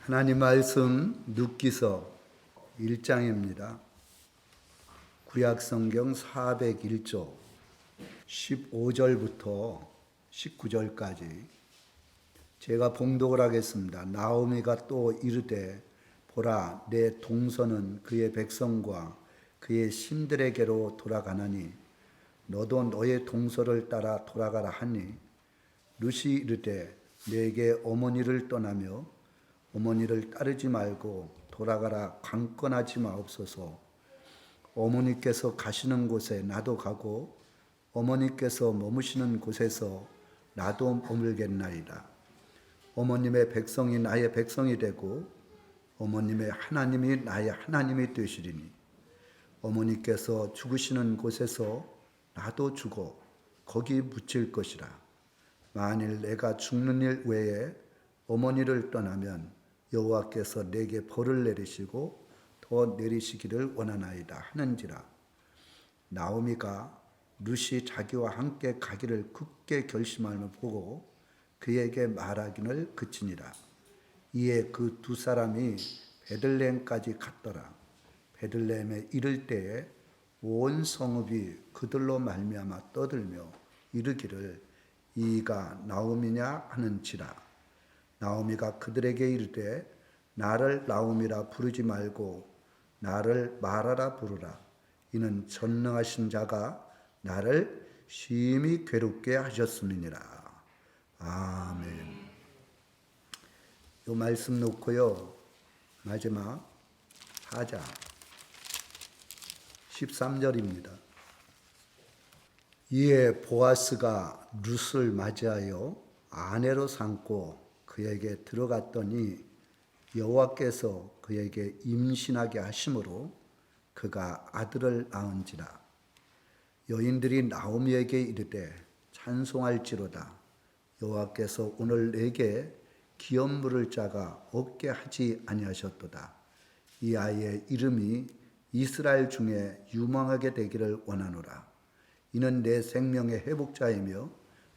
하나님 말씀 룻기서 1장입니다. 구약성경 401조 15절부터 19절까지 제가 봉독을 하겠습니다. 나오미가 또 이르되 보라 내 동서는 그의 백성과 그의 신들에게로 돌아가나니 너도 너의 동서를 따라 돌아가라 하니 룻이 이르되 내게 어머니를 떠나며 어머니를 따르지 말고 돌아가라 강권하지 마옵소서. 어머니께서 가시는 곳에 나도 가고 어머니께서 머무시는 곳에서 나도 머물겠나이다. 어머님의 백성이 나의 백성이 되고 어머님의 하나님이 나의 하나님이 되시리니 어머니께서 죽으시는 곳에서 나도 죽어 거기 묻힐 것이라. 만일 내가 죽는 일 외에 어머니를 떠나면 여호와께서 내게 벌을 내리시고 더 내리시기를 원하나이다 하는지라. 나오미가 룻이 자기와 함께 가기를 굳게 결심함을 보고 그에게 말하기를 그치니라. 이에 그 두 사람이 베들레헴까지 갔더라. 베들레헴에 이를 때에 온 성읍이 그들로 말미암아 떠들며 이르기를 이가 나오미냐 하는지라. 나오미가 그들에게 이르되 나를 나오미라 부르지 말고 나를 마라라 부르라. 이는 전능하신 자가 나를 심히 괴롭게 하셨음이니라. 아멘. 이 말씀 놓고요. 마지막 4장 13절입니다. 이에 보아스가 룻을 맞이하여 아내로 삼고 그에게 들어갔더니 여호와께서 그에게 임신하게 하심으로 그가 아들을 낳은지라. 여인들이 나오미에게 이르되 찬송할지로다. 여호와께서 오늘 내게 기업 물을 자가 없게 하지 아니하셨도다. 이 아이의 이름이 이스라엘 중에 유망하게 되기를 원하노라. 이는 내 생명의 회복자이며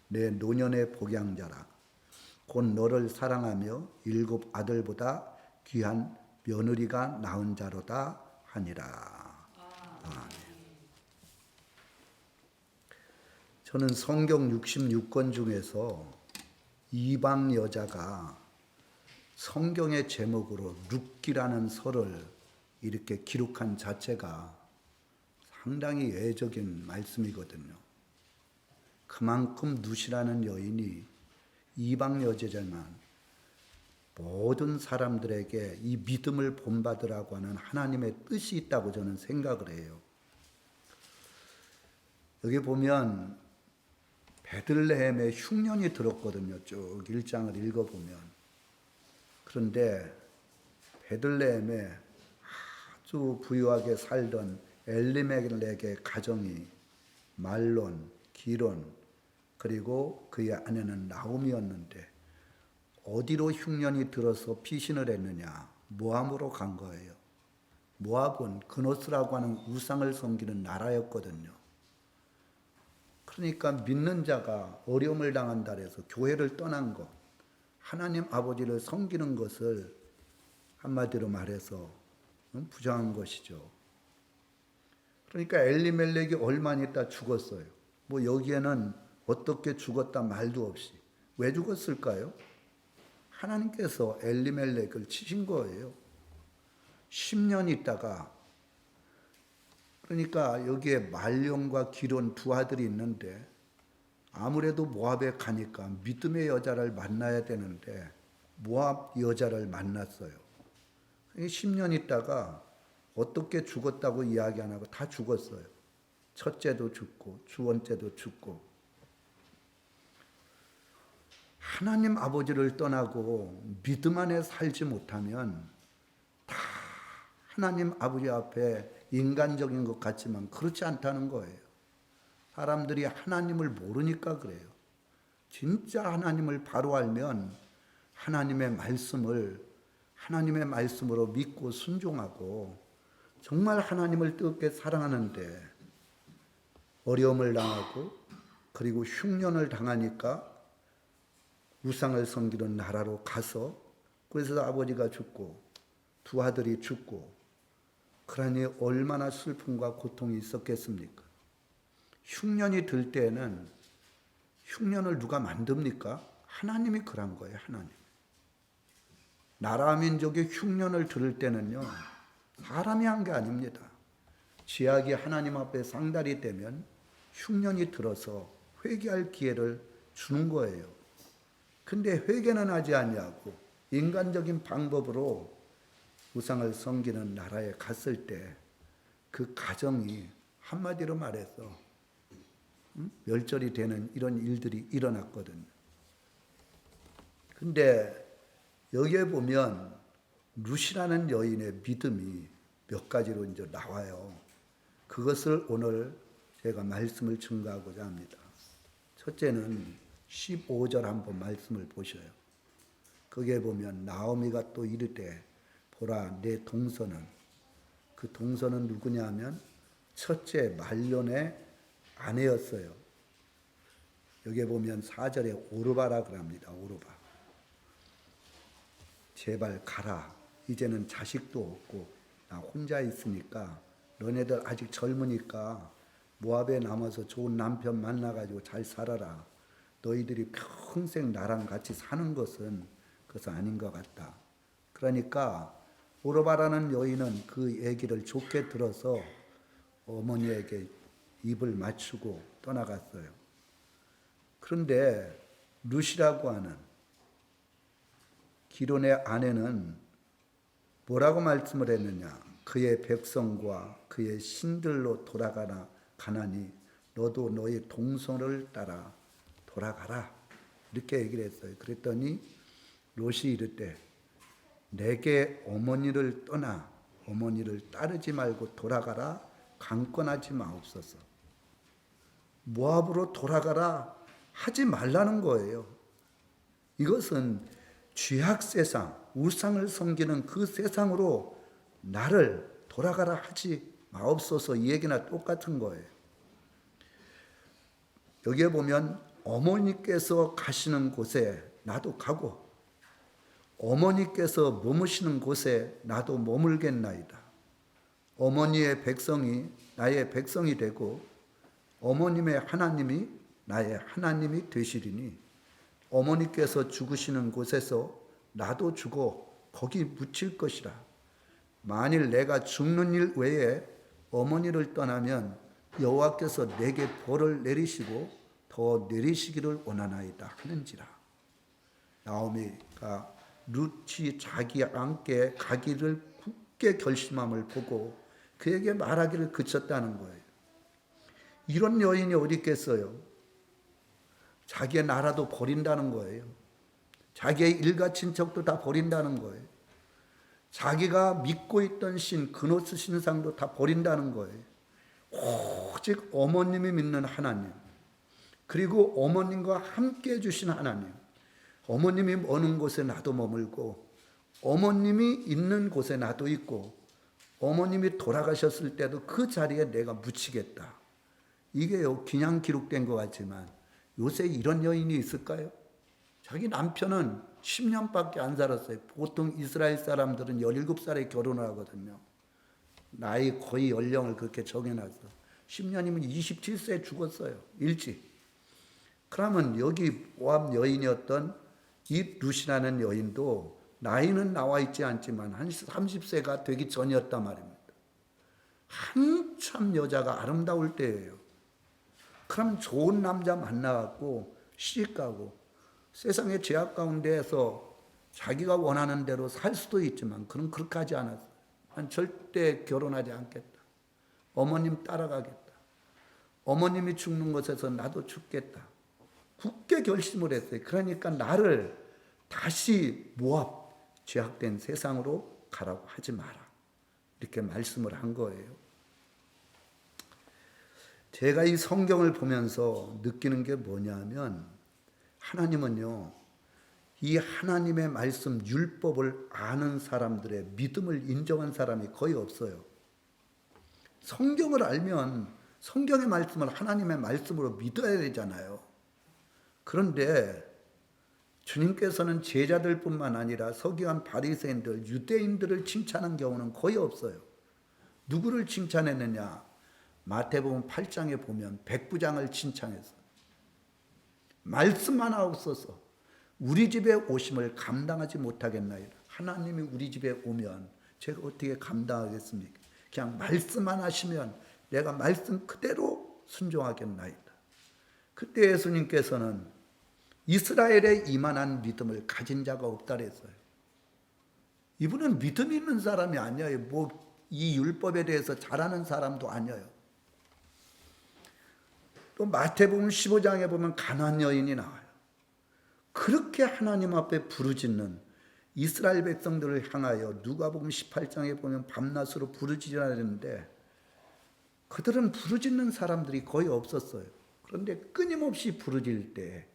내 노년의 복양자라. 곧 너를 사랑하며 7 아들보다 귀한 며느리가 낳은 자로다 하니라. 아멘. 저는 성경 66권 중에서 이방 여자가 성경의 제목으로 룻기라는 설을 이렇게 기록한 자체가 상당히 예외적인 말씀이거든요. 그만큼 룻이라는 여인이 이방 여자지만 모든 사람들에게 이 믿음을 본받으라고 하는 하나님의 뜻이 있다고 저는 생각을 해요. 여기 보면 베들레헴에 흉년이 들었거든요. 쭉 1장을 읽어보면. 그런데 베들레헴에 아주 부유하게 살던 엘리멜렉의 가정이 말론, 기론, 그리고 그의 아내는 나오미였는데 어디로 흉년이 들어서 피신을 했느냐? 모압으로 간 거예요. 모압은 그노스라고 하는 우상을 섬기는 나라였거든요. 그러니까 믿는 자가 어려움을 당한다 해서 교회를 떠난 것, 하나님 아버지를 섬기는 것을 한마디로 말해서 부정한 것이죠. 그러니까 엘리멜렉이 얼마 안 있다 죽었어요. 뭐 여기에는 어떻게 죽었다 말도 없이. 왜 죽었을까요? 하나님께서 엘리멜렉을 치신 거예요. 10년 있다가, 그러니까 여기에 말론과 기론 두 아들이 있는데 아무래도 모압에 가니까 믿음의 여자를 만나야 되는데 모압 여자를 만났어요. 10년 있다가 어떻게 죽었다고 이야기 안 하고 다 죽었어요. 첫째도 죽고 두 번째도 죽고. 하나님 아버지를 떠나고 믿음 안에 살지 못하면 다 하나님 아버지 앞에 인간적인 것 같지만 그렇지 않다는 거예요. 사람들이 하나님을 모르니까 그래요. 진짜 하나님을 바로 알면 하나님의 말씀으로 믿고 순종하고 정말 하나님을 뜨겁게 사랑하는데 어려움을 당하고 그리고 흉년을 당하니까 우상을 섬기는 나라로 가서 그래서 아버지가 죽고 두 아들이 죽고, 그러니 얼마나 슬픔과 고통이 있었겠습니까? 흉년이 들 때는 흉년을 누가 만듭니까? 하나님이 그런 거예요. 하나님. 나라 민족이 흉년을 들을 때는요, 사람이 한 게 아닙니다. 죄악이 하나님 앞에 상달이 되면 흉년이 들어서 회개할 기회를 주는 거예요. 근데 회개는 하지 아니하고 인간적인 방법으로 우상을 섬기는 나라에 갔을 때 그 가정이 한마디로 말해서 멸절이 되는 이런 일들이 일어났거든요. 근데 여기에 보면 룻이라는 여인의 믿음이 몇 가지로 이제 나와요. 그것을 오늘 제가 말씀을 증거하고자 합니다. 첫째는 15절 한번 말씀을 보셔요. 거기에 보면 나오미가 또 이르되 보라 내 동서는, 그 동서는 누구냐 하면 첫째 말론의 아내였어요. 여기에 보면 4절에 오르바라 그럽니다. 오르바. 제발 가라. 이제는 자식도 없고 나 혼자 있으니까 너네들 아직 젊으니까 모압에 남아서 좋은 남편 만나가지고 잘 살아라. 너희들이 평생 나랑 같이 사는 것은 그것은 아닌 것 같다. 그러니까 오르바라는 여인은 그 얘기를 좋게 들어서 어머니에게 입을 맞추고 떠나갔어요. 그런데 룻이라고 하는 기론의 아내는 뭐라고 말씀을 했느냐? 그의 백성과 그의 신들로 가나니 너도 너의 동서를 따라 돌아가라. 이렇게 얘기를 했어요. 그랬더니 롯이 이르되 내게 어머니를 떠나 어머니를 따르지 말고 돌아가라. 강권하지 마옵소서. 모압으로 돌아가라 하지 말라는 거예요. 이것은 죄악 세상, 우상을 섬기는 그 세상으로 나를 돌아가라 하지 마옵소서, 이 얘기나 똑같은 거예요. 여기에 보면 어머니께서 가시는 곳에 나도 가고 어머니께서 머무시는 곳에 나도 머물겠나이다. 어머니의 백성이 나의 백성이 되고 어머님의 하나님이 나의 하나님이 되시리니 어머니께서 죽으시는 곳에서 나도 죽어 거기 묻힐 것이라. 만일 내가 죽는 일 외에 어머니를 떠나면 여호와께서 내게 벌을 내리시고 더 내리시기를 원하나이다 하는지라. 나오미가 룻이 자기 함께 가기를 굳게 결심함을 보고 그에게 말하기를 그쳤다는 거예요. 이런 여인이 어디 있겠어요? 자기의 나라도 버린다는 거예요. 자기의 일가 친척도 다 버린다는 거예요. 자기가 믿고 있던 신, 그노스 신상도 다 버린다는 거예요. 오직 어머님이 믿는 하나님, 그리고 어머님과 함께 해주신 하나님, 어머님이 어느 곳에 나도 머물고 어머님이 있는 곳에 나도 있고 어머님이 돌아가셨을 때도 그 자리에 내가 묻히겠다. 이게요, 그냥 기록된 것 같지만 요새 이런 여인이 있을까요? 자기 남편은 10년밖에 안 살았어요. 보통 이스라엘 사람들은 17살에 결혼을 하거든요. 나이 거의 연령을 그렇게 정해놨어. 10년이면 27세에 죽었어요. 일찍. 그러면 여기 모압 여인이었던 이 룻이라는 여인도 나이는 나와 있지 않지만 한 30세가 되기 전이었단 말입니다. 한참 여자가 아름다울 때예요. 그럼 좋은 남자 만나갖고 시집가고 세상의 죄악 가운데에서 자기가 원하는 대로 살 수도 있지만 그는 그렇게 하지 않았어요. 난 절대 결혼하지 않겠다. 어머님 따라가겠다. 어머님이 죽는 곳에서 나도 죽겠다. 굳게 결심을 했어요. 그러니까 나를 다시 모압, 죄악된 세상으로 가라고 하지 마라. 이렇게 말씀을 한 거예요. 제가 이 성경을 보면서 느끼는 게 뭐냐면 하나님은요, 이 하나님의 말씀 율법을 아는 사람들의 믿음을 인정한 사람이 거의 없어요. 성경을 알면 성경의 말씀을 하나님의 말씀으로 믿어야 되잖아요. 그런데 주님께서는 제자들뿐만 아니라 서기관 바리새인들, 유대인들을 칭찬한 경우는 거의 없어요. 누구를 칭찬했느냐? 마태복음 8장에 보면 백부장을 칭찬했어요. 말씀 하나 없어서 우리 집에 오심을 감당하지 못하겠나이다. 하나님이 우리 집에 오면 제가 어떻게 감당하겠습니까? 그냥 말씀만 하시면 내가 말씀 그대로 순종하겠나이다. 그때 예수님께서는 이스라엘에 이만한 믿음을 가진 자가 없다 그랬어요. 이분은 믿음 있는 사람이 아니에요. 뭐 이 율법에 대해서 잘하는 사람도 아니에요. 또 마태복음 15장에 보면 가나안 여인이 나와요. 그렇게 하나님 앞에 부르짖는 이스라엘 백성들을 향하여 누가복음 18장에 보면 밤낮으로 부르짖으라는데 그들은 부르짖는 사람들이 거의 없었어요. 그런데 끊임없이 부르짖을 때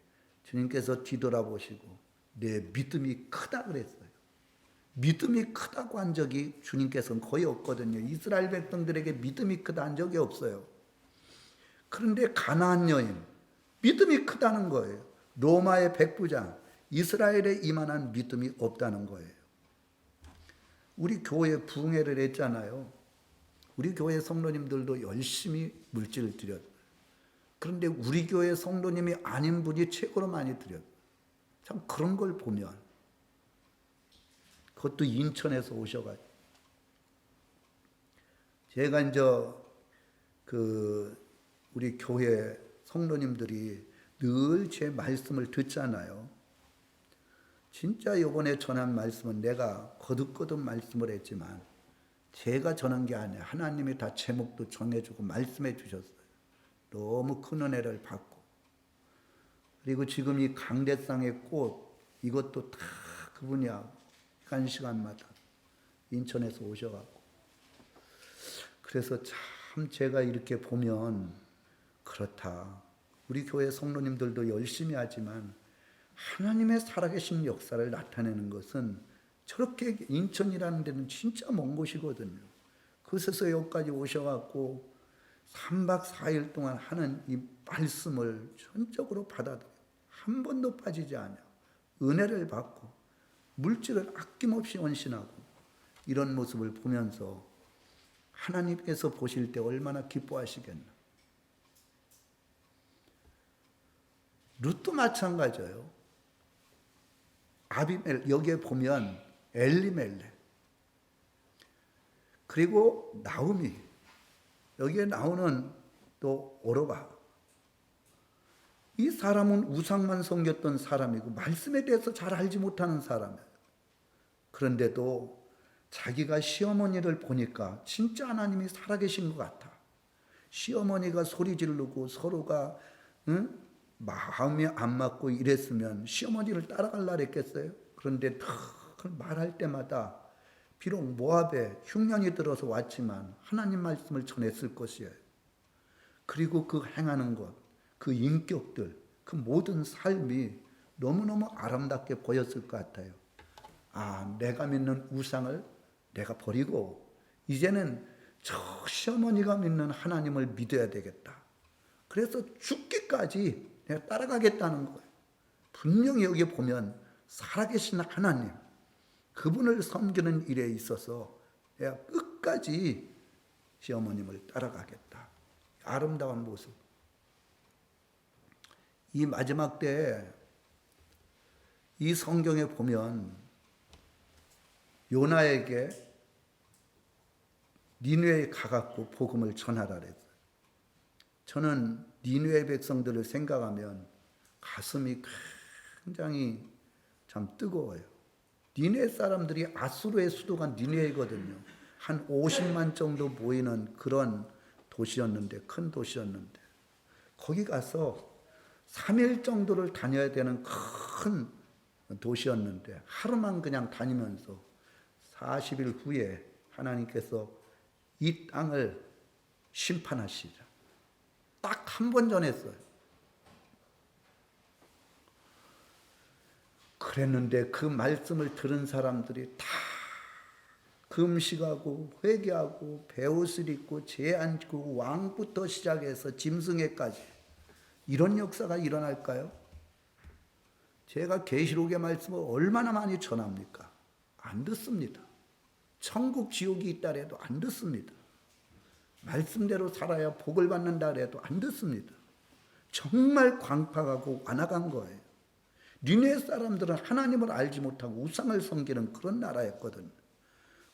주님께서 뒤돌아보시고 내 믿음이 크다 그랬어요. 믿음이 크다고 한 적이 주님께서는 거의 없거든요. 이스라엘 백성들에게 믿음이 크다 한 적이 없어요. 그런데 가나안 여인 믿음이 크다는 거예요. 로마의 백부장 이스라엘에 이만한 믿음이 없다는 거예요. 우리 교회 부흥회를 했잖아요. 우리 교회 성도님들도 열심히 물질을 드렸어요. 그런데 우리 교회 성도님이 아닌 분이 최고로 많이 드렸어요. 참 그런 걸 보면 그것도 인천에서 오셔가지고 제가 이제 우리 교회 성도님들이 늘 제 말씀을 듣잖아요. 진짜 이번에 전한 말씀은 내가 거듭거듭 말씀을 했지만 제가 전한 게 아니에요. 하나님이 다 제목도 정해주고 말씀해 주셨어요. 너무 큰 은혜를 받고 그리고 지금 이 강대상의 꽃 이것도 다 그분이야. 한 시간마다 인천에서 오셔갖고 그래서 참 제가 이렇게 보면 그렇다. 우리 교회 성도님들도 열심히 하지만 하나님의 살아계신 역사를 나타내는 것은 저렇게 인천이라는 데는 진짜 먼 곳이거든요. 그래서 여기까지 오셔갖고 3박 4일 동안 하는 이 말씀을 전적으로 받아들여요. 한 번도 빠지지 않아요. 은혜를 받고 물질을 아낌없이 헌신하고 이런 모습을 보면서 하나님께서 보실 때 얼마나 기뻐하시겠나. 룻도 마찬가지예요. 아비멜 여기에 보면 엘리멜렉 그리고 나오미 여기에 나오는 또 오르바 이 사람은 우상만 섬겼던 사람이고 말씀에 대해서 잘 알지 못하는 사람이에요. 그런데도 자기가 시어머니를 보니까 진짜 하나님이 살아계신 것 같아. 시어머니가 소리 지르고 서로가 마음이 안 맞고 이랬으면 시어머니를 따라갈라 그랬겠어요? 그런데 말할 때마다 비록 모압에 흉년이 들어서 왔지만 하나님 말씀을 전했을 것이에요. 그리고 그 행하는 것, 그 인격들, 그 모든 삶이 너무너무 아름답게 보였을 것 같아요. 아, 내가 믿는 우상을 내가 버리고 이제는 저 시어머니가 믿는 하나님을 믿어야 되겠다. 그래서 죽기까지 내가 따라가겠다는 거예요. 분명히 여기 보면 살아계신 하나님, 그분을 섬기는 일에 있어서 내가 끝까지 시어머님을 따라가겠다. 아름다운 모습. 이 마지막 때에 이 성경에 보면 요나에게 니느웨에 가갖고 복음을 전하라 그랬어요. 저는 니느웨 백성들을 생각하면 가슴이 굉장히 참 뜨거워요. 니느웨 사람들이 아수르의 수도가 니느웨거든요. 한 50만 정도 모이는 그런 도시였는데, 큰 도시였는데 거기 가서 3일 정도를 다녀야 되는 큰 도시였는데 하루만 그냥 다니면서 40일 후에 하나님께서 이 땅을 심판하시자. 딱 한 번 전했어요. 그랬는데 그 말씀을 들은 사람들이 다 금식하고 회개하고 베옷을 입고 제 앉고 왕부터 시작해서 짐승에까지 이런 역사가 일어날까요? 제가 계시록의 말씀을 얼마나 많이 전합니까? 안 듣습니다. 천국 지옥이 있다 해도 안 듣습니다. 말씀대로 살아야 복을 받는다 해도 안 듣습니다. 정말 광팍하고 완악한 거예요. 니네 사람들은 하나님을 알지 못하고 우상을 섬기는 그런 나라였거든요.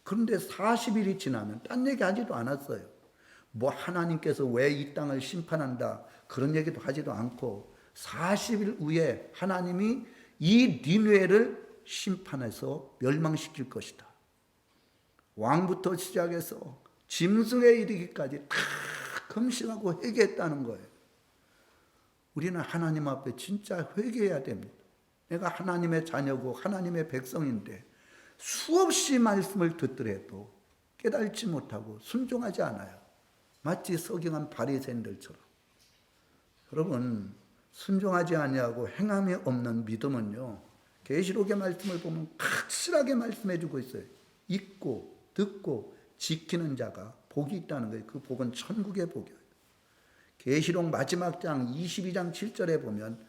그런데 40일이 지나면 딴 얘기 하지도 않았어요. 뭐 하나님께서 왜 이 땅을 심판한다 그런 얘기도 하지도 않고 40일 후에 하나님이 이 니느웨를 심판해서 멸망시킬 것이다. 왕부터 시작해서 짐승에 이르기까지 다 금식하고 회개했다는 거예요. 우리는 하나님 앞에 진짜 회개해야 됩니다. 내가 하나님의 자녀고 하나님의 백성인데 수없이 말씀을 듣더라도 깨달지 못하고 순종하지 않아요. 마치 석영한 바리새인들처럼. 여러분, 순종하지 아니하고 행함이 없는 믿음은요, 계시록의 말씀을 보면 확실하게 말씀해 주고 있어요. 읽고 듣고 지키는 자가 복이 있다는 거예요. 그 복은 천국의 복이에요. 계시록 마지막 장 22장 7절에 보면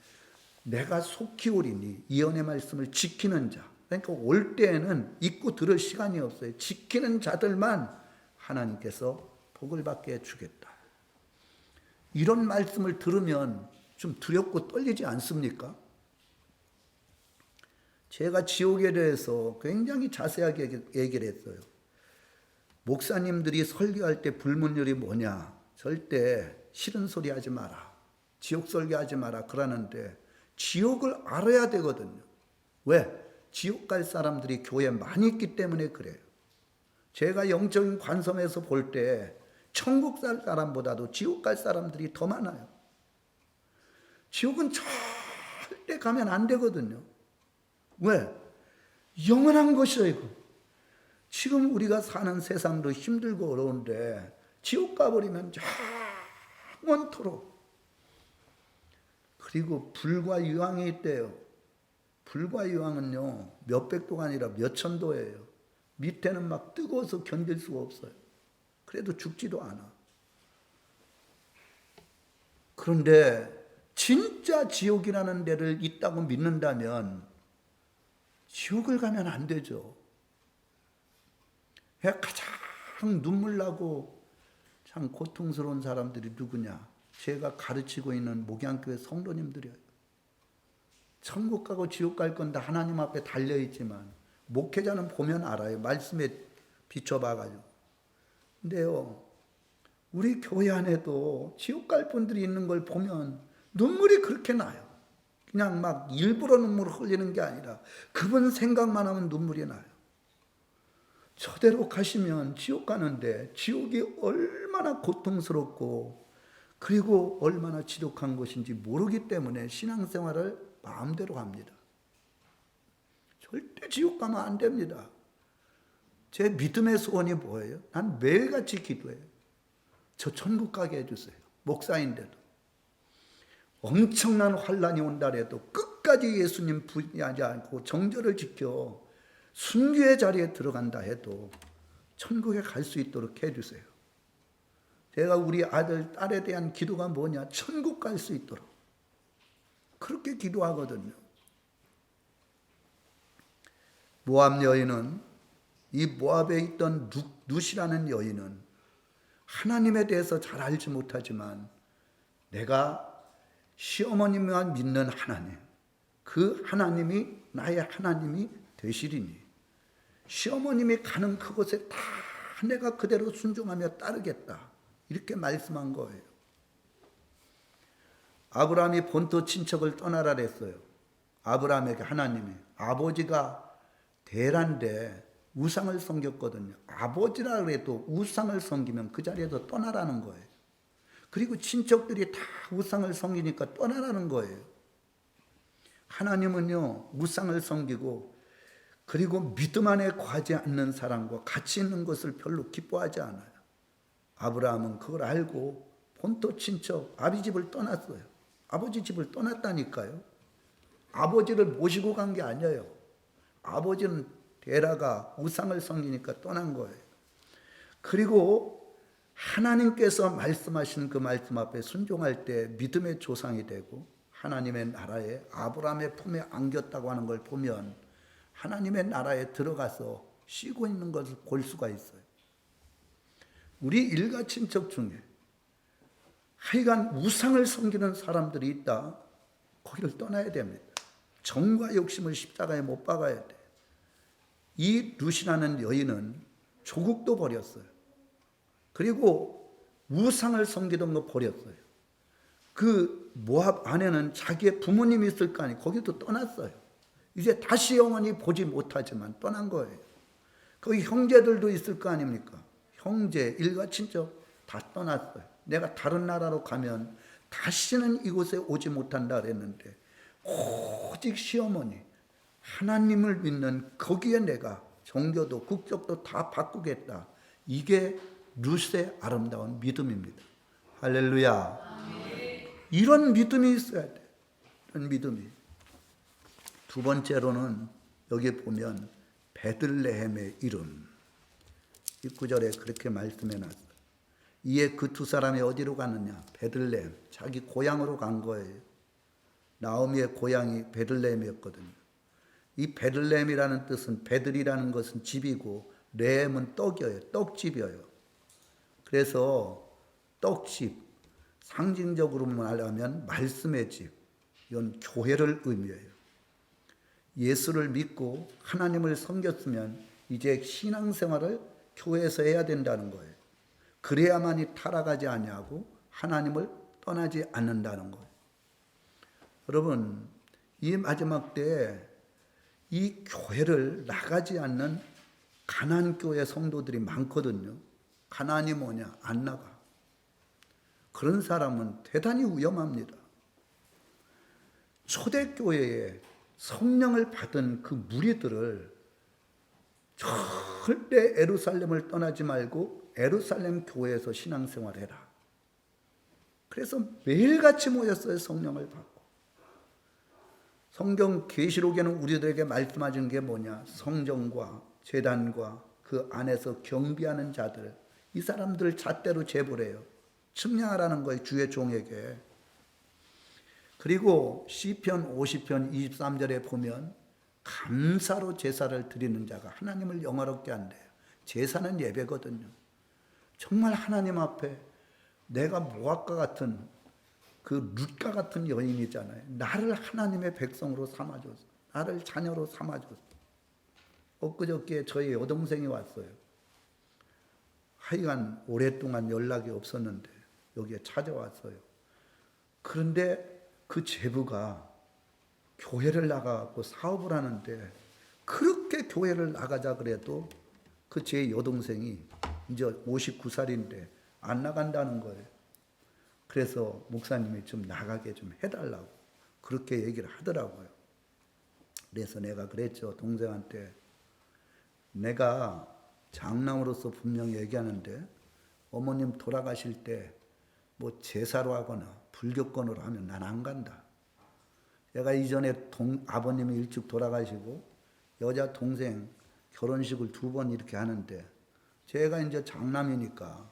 내가 속히 오리니 예언의 말씀을 지키는 자, 그러니까 올 때에는 읽고 들을 시간이 없어요. 지키는 자들만 하나님께서 복을 받게 해주겠다. 이런 말씀을 들으면 좀 두렵고 떨리지 않습니까? 제가 지옥에 대해서 굉장히 자세하게 얘기를 했어요. 목사님들이 설교할 때 불문율이 뭐냐? 절대 싫은 소리 하지 마라. 지옥 설교하지 마라. 그러는데 지옥을 알아야 되거든요. 왜? 지옥 갈 사람들이 교회에 많이 있기 때문에 그래요. 제가 영적인 관점에서 볼 때 천국 살 사람보다도 지옥 갈 사람들이 더 많아요. 지옥은 절대 가면 안 되거든요. 왜? 영원한 것이에요. 이거. 지금 우리가 사는 세상도 힘들고 어려운데 지옥 가버리면 영원토록. 그리고 불과 유황이 있대요. 불과 유황은요 몇백도가 아니라 몇천도예요. 밑에는 막 뜨거워서 견딜 수가 없어요. 그래도 죽지도 않아. 그런데 진짜 지옥이라는 데를 있다고 믿는다면 지옥을 가면 안 되죠. 가장 눈물 나고 참 고통스러운 사람들이 누구냐? 제가 가르치고 있는 목양교회 성도님들이에요. 천국 가고 지옥 갈 건데 하나님 앞에 달려있지만 목회자는 보면 알아요. 말씀에 비춰봐가지고. 근데요, 우리 교회 안에도 지옥 갈 분들이 있는 걸 보면 눈물이 그렇게 나요. 그냥 막 일부러 눈물을 흘리는 게 아니라 그분 생각만 하면 눈물이 나요. 저대로 가시면 지옥 가는데 지옥이 얼마나 고통스럽고 그리고 얼마나 지독한 것인지 모르기 때문에 신앙생활을 마음대로 합니다. 절대 지옥 가면 안 됩니다. 제 믿음의 소원이 뭐예요? 난 매일같이 기도해요. 저 천국 가게 해주세요. 목사인데도. 엄청난 환란이 온다 해도 끝까지 예수님 부인하지 않고 정절을 지켜 순교의 자리에 들어간다 해도 천국에 갈 수 있도록 해주세요. 제가 우리 아들, 딸에 대한 기도가 뭐냐? 천국 갈 수 있도록. 그렇게 기도하거든요. 모압 여인은, 이 모압에 있던 룻이라는 여인은 하나님에 대해서 잘 알지 못하지만 내가 시어머님만 믿는 하나님, 그 하나님이 나의 하나님이 되시리니 시어머님이 가는 그곳에 다 내가 그대로 순종하며 따르겠다. 이렇게 말씀한 거예요. 아브라함이 본토 친척을 떠나라 그랬어요. 아브라함에게 하나님이, 아버지가 대란데 우상을 섬겼거든요. 아버지라 그래도 우상을 섬기면 그 자리에서 떠나라는 거예요. 그리고 친척들이 다 우상을 섬기니까 떠나라는 거예요. 하나님은요, 우상을 섬기고 그리고 믿음 안에 거하지 않는 사람과 같이 있는 것을 별로 기뻐하지 않아요. 아브라함은 그걸 알고 본토 친척 아비 집을 떠났어요. 아버지 집을 떠났다니까요. 아버지를 모시고 간 게 아니에요. 아버지는 데라가 우상을 섬기니까 떠난 거예요. 그리고 하나님께서 말씀하시는 그 말씀 앞에 순종할 때 믿음의 조상이 되고 하나님의 나라에 아브라함의 품에 안겼다고 하는 걸 보면 하나님의 나라에 들어가서 쉬고 있는 것을 볼 수가 있어요. 우리 일가 친척 중에 하여간 우상을 섬기는 사람들이 있다. 거기를 떠나야 됩니다. 정과 욕심을 십자가에 못 박아야 돼. 이 룻이라는 여인은 조국도 버렸어요. 그리고 우상을 섬기던 거 버렸어요. 그 모압 안에는 자기의 부모님이 있을 거 아니에요. 거기도 떠났어요. 이제 다시 영원히 보지 못하지만 떠난 거예요. 거기 형제들도 있을 거 아닙니까? 형제, 일가 친척 다 떠났어요. 내가 다른 나라로 가면 다시는 이곳에 오지 못한다 그랬는데 오직 시어머니 하나님을 믿는 거기에 내가 종교도 국적도 다 바꾸겠다. 이게 룻의 아름다운 믿음입니다. 할렐루야. 이런 믿음이 있어야 돼. 이런 믿음이. 두 번째로는 여기 보면 베들레헴의 이름. 19절에 그렇게 말씀해 놨어요. 이에 그 두 사람이 어디로 가느냐? 베들레헴. 자기 고향으로 간 거예요. 나오미의 고향이 베들레헴이었거든요. 이 베들레헴이라는 뜻은 베들이라는 것은 집이고 레헴은 떡이에요. 떡집이에요. 그래서 떡집, 상징적으로 말하면 말씀의 집, 이건 교회를 의미해요. 예수를 믿고 하나님을 섬겼으면 이제 신앙생활을 교회에서 해야 된다는 거예요. 그래야만이 타락하지 아니하고 하나님을 떠나지 않는다는 거예요. 여러분, 이 마지막 때에 이 교회를 나가지 않는 가난교회 성도들이 많거든요. 가난이 뭐냐? 안 나가. 그런 사람은 대단히 위험합니다. 초대교회에 성령을 받은 그 무리들을 절대 예루살렘을 떠나지 말고 예루살렘 교회에서 신앙생활해라. 그래서 매일같이 모였어요. 성령을 받고. 성경 계시록에는 우리들에게 말씀하신 게 뭐냐? 성전과 제단과 그 안에서 경비하는 자들, 이 사람들 잣대로 제불해요. 측량하라는 거예요. 주의 종에게. 그리고 시편 50편 23절에 보면 감사로 제사를 드리는 자가 하나님을 영화롭게 한대요. 제사는 예배거든요. 정말 하나님 앞에 내가 모압과 같은 그 룻과 같은 여인이잖아요. 나를 하나님의 백성으로 삼아줬어. 나를 자녀로 삼아줬어. 엊그저께 저희 여동생이 왔어요. 하여간 오랫동안 연락이 없었는데 여기에 찾아왔어요. 그런데 그 제부가 교회를 나가고 사업을 하는데 그렇게 교회를 나가자 그래도 그 제 여동생이 이제 59살인데 안 나간다는 거예요. 그래서 목사님이 좀 나가게 좀 해달라고 그렇게 얘기를 하더라고요. 그래서 내가 그랬죠. 동생한테 내가 장남으로서 분명히 얘기하는데 어머님 돌아가실 때 뭐 제사로 하거나 불교권으로 하면 난 안 간다. 제가 이전에 아버님이 일찍 돌아가시고 여자 동생 결혼식을 2번 이렇게 하는데 제가 이제 장남이니까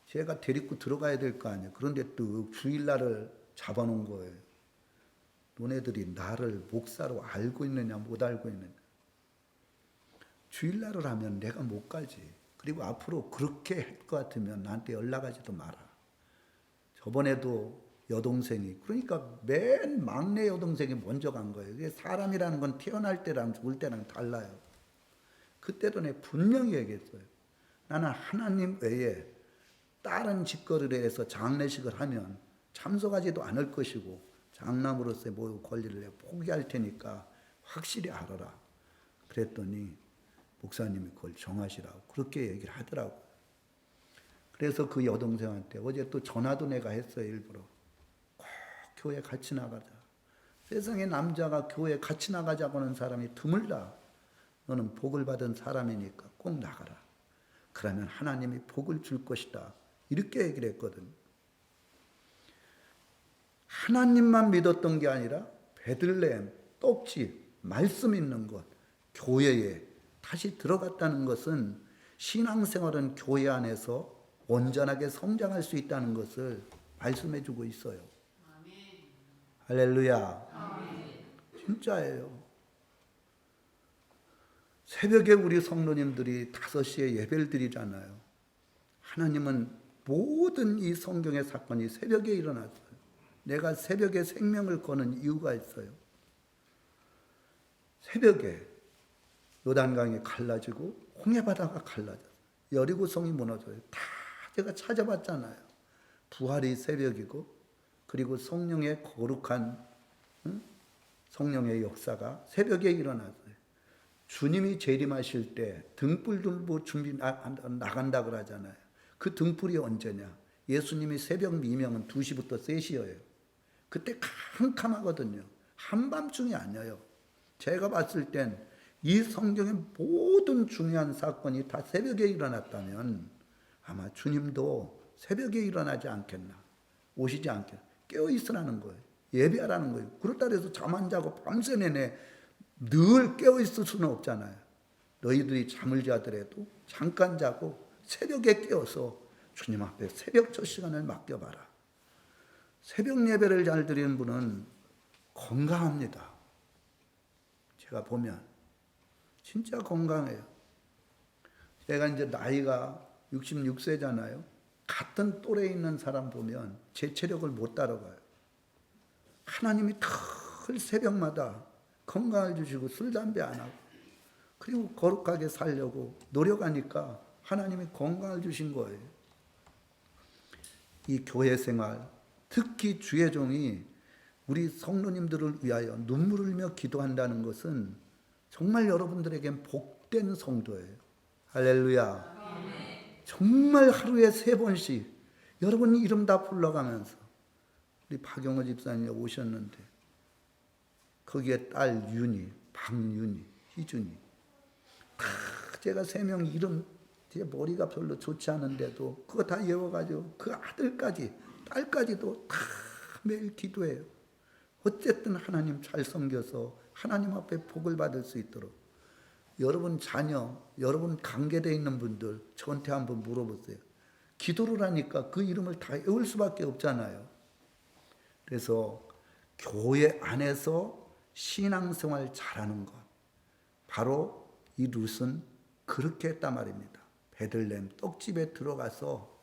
제가 데리고 들어가야 될 거 아니에요. 그런데 또 주일날을 잡아놓은 거예요. 너네들이 나를 목사로 알고 있느냐 못 알고 있느냐. 주일날을 하면 내가 못 가지. 그리고 앞으로 그렇게 할 것 같으면 나한테 연락하지도 마라. 저번에도 여동생이 그러니까 맨 막내 여동생이 먼저 간 거예요. 이게 사람이라는 건 태어날 때랑 죽을 때랑 달라요. 그때도 내가 분명히 얘기했어요. 나는 하나님 외에 다른 짓거리를 해서 장례식을 하면 참석하지도 않을 것이고 장남으로서의 모든 권리를 내가 포기할 테니까 확실히 알아라. 그랬더니 목사님이 그걸 정하시라고 그렇게 얘기를 하더라고요. 그래서 그 여동생한테 어제 또 전화도 내가 했어요. 일부러. 꼭 교회 같이 나가자. 세상에 남자가 교회 같이 나가자고 하는 사람이 드물다. 너는 복을 받은 사람이니까 꼭 나가라. 그러면 하나님이 복을 줄 것이다. 이렇게 얘기를 했거든요. 하나님만 믿었던 게 아니라 베들레헴, 떡집, 말씀 있는 것, 교회에 다시 들어갔다는 것은 신앙생활은 교회 안에서 온전하게 성장할 수 있다는 것을 말씀해 주고 있어요. 할렐루야. 진짜예요. 새벽에 우리 성도님들이 5시에 예배를 드리잖아요. 하나님은 모든 이 성경의 사건이 새벽에 일어났어요. 내가 새벽에 생명을 거는 이유가 있어요. 새벽에 요단강이 갈라지고 홍해바다가 갈라져요. 여리고성이 무너져요. 다 제가 찾아봤잖아요. 부활이 새벽이고 그리고 성령의 거룩한 성령의 역사가 새벽에 일어났어요. 주님이 재림하실 때 등불 들고 준비 나간다 그러잖아요. 그 등불이 언제냐? 예수님이 새벽 미명은 2시부터 3시예요. 그때 캄캄하거든요. 한밤중이 아니에요. 제가 봤을 땐 이 성경의 모든 중요한 사건이 다 새벽에 일어났다면 아마 주님도 새벽에 일어나지 않겠나. 오시지 않겠나. 깨어있으라는 거예요. 예배하라는 거예요. 그렇다 해서 잠 안 자고 밤새 내내 늘 깨어있을 수는 없잖아요. 너희들이 잠을 자더라도 잠깐 자고 새벽에 깨어서 주님 앞에 새벽 첫 시간을 맡겨봐라. 새벽 예배를 잘 드리는 분은 건강합니다. 제가 보면 진짜 건강해요. 제가 이제 나이가 66세잖아요. 같은 또래에 있는 사람 보면 제 체력을 못 따라가요. 하나님이 늘 새벽마다 건강을 주시고 술, 담배 안 하고 그리고 거룩하게 살려고 노력하니까 하나님이 건강을 주신 거예요. 이 교회 생활, 특히 주의 종이 우리 성도님들을 위하여 눈물을 흘며 기도한다는 것은 정말 여러분들에겐 복된 성도예요. 할렐루야. 정말 하루에 3번씩 여러분 이름 다 불러가면서 우리 박영호 집사님이 오셨는데 거기에 딸 윤희, 박윤희, 희준이 다 제가 3명 이름 제 머리가 별로 좋지 않은데도 그거 다 외워가지고 그 아들까지 딸까지도 다 매일 기도해요. 어쨌든 하나님 잘 섬겨서 하나님 앞에 복을 받을 수 있도록 여러분 자녀, 여러분 관계되어 있는 분들 저한테 한번 물어보세요. 기도를 하니까 그 이름을 다 외울 수밖에 없잖아요. 그래서 교회 안에서 신앙생활 잘하는 것 바로 이 룻은 그렇게 했단 말입니다. 베들레헴 떡집에 들어가서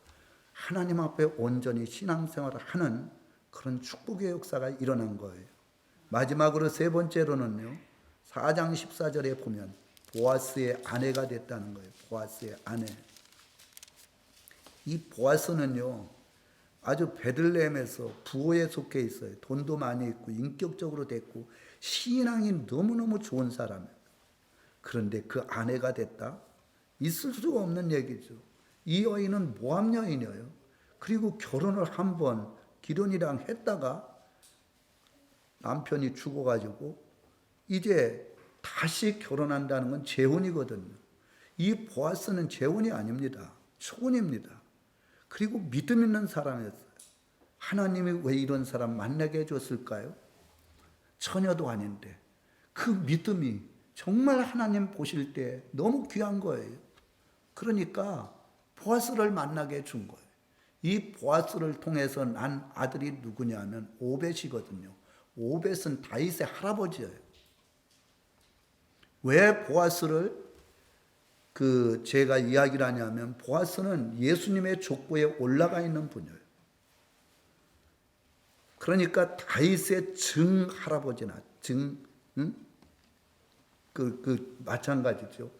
하나님 앞에 온전히 신앙생활을 하는 그런 축복의 역사가 일어난 거예요. 마지막으로 3번째로는요. 4장 14절에 보면 보아스의 아내가 됐다는 거예요. 보아스의 아내. 이 보아스는요. 아주 베들레헴에서 부호에 속해 있어요. 돈도 많이 있고 인격적으로 됐고 신앙이 너무너무 좋은 사람이에요. 그런데 그 아내가 됐다? 있을 수가 없는 얘기죠. 이 여인은 모압 여인이에요. 그리고 결혼을 한번 기론이랑 했다가 남편이 죽어가지고 이제 다시 결혼한다는 건 재혼이거든요. 이 보아스는 재혼이 아닙니다. 초혼입니다. 그리고 믿음 있는 사람이었어요. 하나님이 왜 이런 사람 만나게 해줬을까요? 처녀도 아닌데 그 믿음이 정말 하나님 보실 때 너무 귀한 거예요. 그러니까 보아스를 만나게 해준 거예요. 이 보아스를 통해서 난 아들이 누구냐면 오벳이거든요. 오벳은 다윗의 할아버지예요. 왜 보아스를 제가 이야기를 하냐면 보아스는 예수님의 족보에 올라가 있는 분이에요. 그러니까 다윗의 증 할아버지나 마찬가지죠.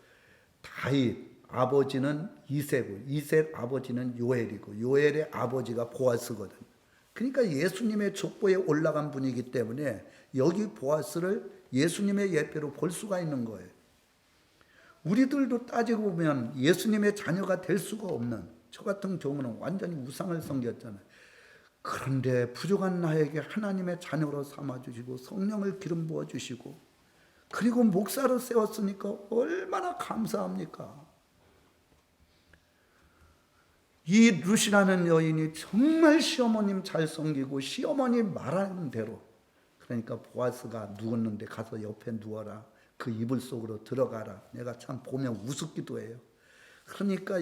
다윗 아버지는 이새고 이새 아버지는 요엘이고 요엘의 아버지가 보아스거든요. 그러니까 예수님의 족보에 올라간 분이기 때문에 여기 보아스를 예수님의 예배로 볼 수가 있는 거예요. 우리들도 따지고 보면 예수님의 자녀가 될 수가 없는 저 같은 경우는 완전히 우상을 섬겼잖아요. 그런데 부족한 나에게 하나님의 자녀로 삼아주시고 성령을 기름 부어주시고 그리고 목사로 세웠으니까 얼마나 감사합니까? 이 룻이라는 여인이 정말 시어머님 잘 섬기고 시어머니 말하는 대로 그러니까 보아스가 누웠는데 가서 옆에 누워라. 그 이불 속으로 들어가라. 내가 참 보면 우습기도 해요. 그러니까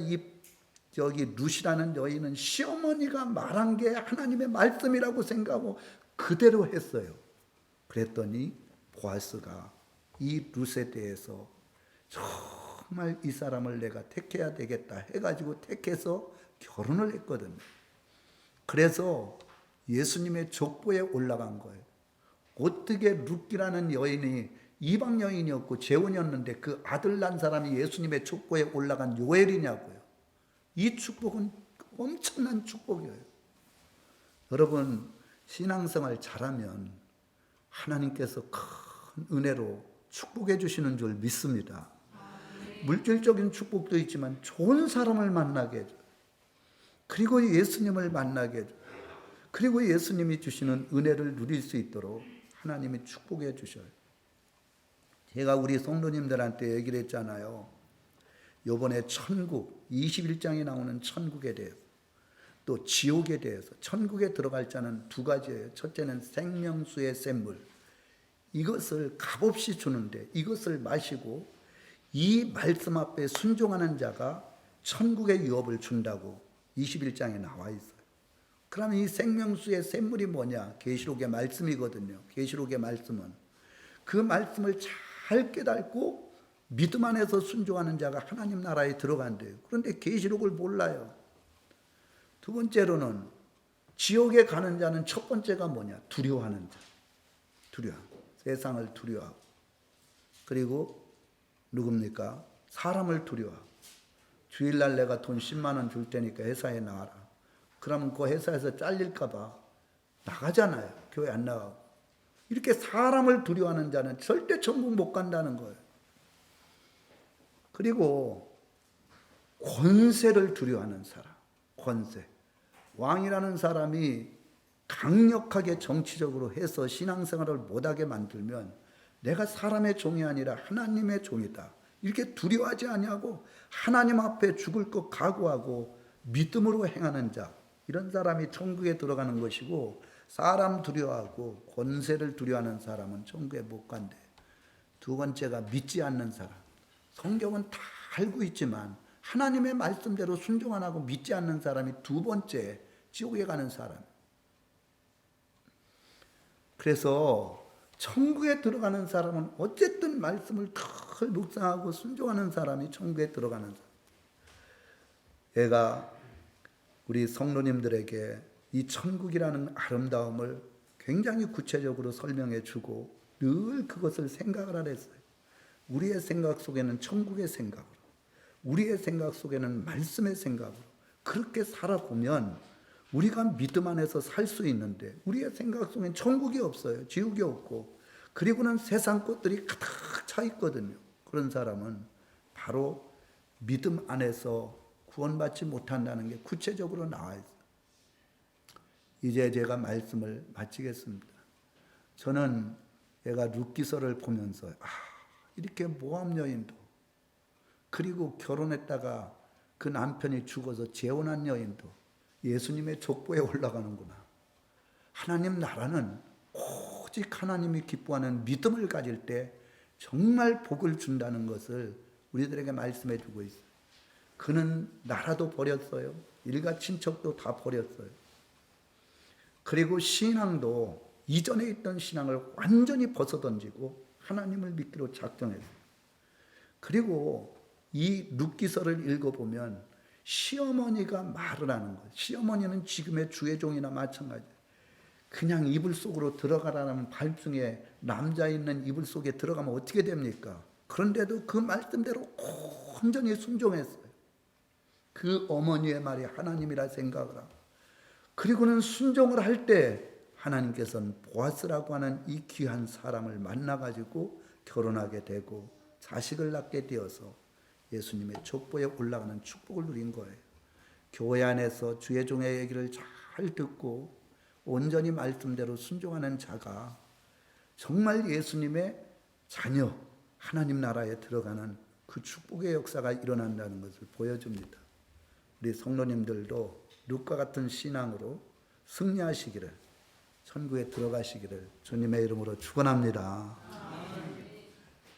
여기 룻이라는 여인은 시어머니가 말한 게 하나님의 말씀이라고 생각하고 그대로 했어요. 그랬더니 보아스가 이 룻에 대해서 정말 이 사람을 내가 택해야 되겠다 해가지고 택해서 결혼을 했거든요. 그래서 예수님의 족보에 올라간 거예요. 어떻게 룻이라는 여인이 이방 여인이었고 재혼이었는데 그 아들 난 사람이 예수님의 족보에 올라간 요엘이냐고요. 이 축복은 엄청난 축복이에요. 여러분, 신앙생활 잘하면 하나님께서 큰 은혜로 축복해 주시는 줄 믿습니다. 물질적인 축복도 있지만 좋은 사람을 만나게 해줘요. 그리고 예수님을 만나게 해줘요. 그리고 예수님이 주시는 은혜를 누릴 수 있도록 하나님이 축복해 주셔요. 제가 우리 성도님들한테 얘기를 했잖아요. 요번에 천국, 21장에 나오는 천국에 대해서, 또 지옥에 대해서. 천국에 들어갈 자는 두 가지예요. 첫째는 생명수의 샘물, 이것을 값없이 주는데 이것을 마시고 이 말씀 앞에 순종하는 자가 천국의 유업을 준다고 21장에 나와 있어요. 그러면 이 생명수의 샘물이 뭐냐? 계시록의 말씀이거든요. 계시록의 말씀은 그 말씀을 잘 깨닫고 믿음 안에서 순종하는 자가 하나님 나라에 들어간대요. 그런데 계시록을 몰라요. 두 번째로는 지옥에 가는 자는 첫 번째가 뭐냐? 두려워하는 자. 세상을 두려워하고. 그리고 누굽니까? 사람을 두려워하고. 주일날 내가 돈 10만 원 줄 테니까 회사에 나와라. 그러면 그 회사에서 잘릴까 봐 나가잖아요. 교회 안 나가고. 이렇게 사람을 두려워하는 자는 절대 천국 못 간다는 거예요. 그리고 권세를 두려워하는 사람. 권세. 왕이라는 사람이 강력하게 정치적으로 해서 신앙생활을 못하게 만들면 내가 사람의 종이 아니라 하나님의 종이다. 이렇게 두려워하지 아니하고 하나님 앞에 죽을 것 각오하고 믿음으로 행하는 자, 이런 사람이 천국에 들어가는 것이고, 사람 두려워하고 권세를 두려워하는 사람은 천국에 못 간대. 두 번째가 믿지 않는 사람. 성경은 다 알고 있지만 하나님의 말씀대로 순종 안 하고 믿지 않는 사람이 두 번째 지옥에 가는 사람. 그래서 천국에 들어가는 사람은 어쨌든 말씀을 잘 묵상하고 순종하는 사람이 천국에 들어가는 사람. 얘가 우리 성도님들에게 이 천국이라는 아름다움을 굉장히 구체적으로 설명해 주고 늘 그것을 생각을 하랬어요. 우리의 생각 속에는 천국의 생각으로, 우리의 생각 속에는 말씀의 생각으로 그렇게 살아보면 우리가 믿음 안에서 살 수 있는데, 우리의 생각 속엔 천국이 없어요. 지옥이 없고, 그리고는 세상 것들이 가득 차 있거든요. 그런 사람은 바로 믿음 안에서 구원받지 못한다는 게 구체적으로 나와 있어요. 이제 제가 말씀을 마치겠습니다. 저는 얘가 룻기서를 보면서 이렇게 모함 여인도, 그리고 결혼했다가 그 남편이 죽어서 재혼한 여인도 예수님의 족보에 올라가는구나. 하나님 나라는 오직 하나님이 기뻐하는 믿음을 가질 때 정말 복을 준다는 것을 우리들에게 말씀해 주고 있어요. 그는 나라도 버렸어요. 일가 친척도 다 버렸어요. 그리고 신앙도 이전에 있던 신앙을 완전히 벗어던지고 하나님을 믿기로 작정했어요. 그리고 이 룻기서를 읽어보면 시어머니가 말을 하는 거예요. 시어머니는 지금의 주의 종이나 마찬가지예요. 그냥 이불 속으로 들어가라는 발중에 남자 있는 이불 속에 들어가면 어떻게 됩니까? 그런데도 그 말씀대로 온전히 순종했어요. 그 어머니의 말이 하나님이라 생각을 하고, 그리고는 순종을 할 때 하나님께서는 보아스라고 하는 이 귀한 사람을 만나가지고 결혼하게 되고 자식을 낳게 되어서 예수님의 족보에 올라가는 축복을 누린 거예요. 교회 안에서 주의 종의 얘기를 잘 듣고 온전히 말씀대로 순종하는 자가 정말 예수님의 자녀, 하나님 나라에 들어가는 그 축복의 역사가 일어난다는 것을 보여줍니다. 우리 성도님들도 룻과 같은 신앙으로 승리하시기를, 천국에 들어가시기를 주님의 이름으로 축원합니다.